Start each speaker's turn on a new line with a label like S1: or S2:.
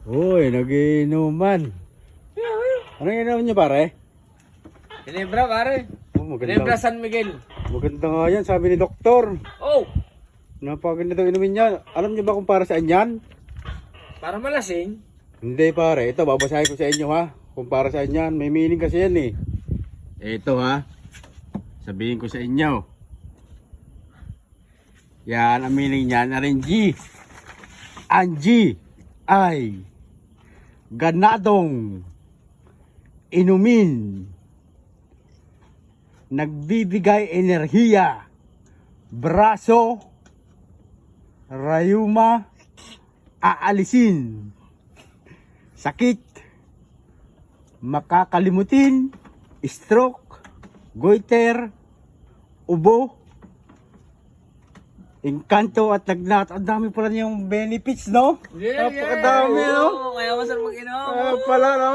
S1: Uy, nagiinuman. Ano inom niyo pare?
S2: Ginebra, pare.
S1: Oh,
S2: Ginebra
S1: maganda.
S2: San Miguel.
S1: Maganda nga yan, sabi ni doktor.
S2: Oh,
S1: Napakaganda daw inumin niya. Alam niyo ba kung para saan yan?
S2: para malasing.
S1: Hindi pare, ito babasahin ko sa inyo ha. Kung para saan yan, may meaning kasi yan eh. Ito ha, sabihin ko sa inyo. Yan ang meaning niyan, RNG. Ang G ay ganadong inumin, nagbibigay enerhiya, braso, rayuma, aalisin, sakit, makakalimutin, stroke, goiter, ubo, engkanto at lagnat. Ang dami pala niyong benefits, no? Napakadami, no?
S2: Kaya masarap mag-inom.
S1: Pala, no?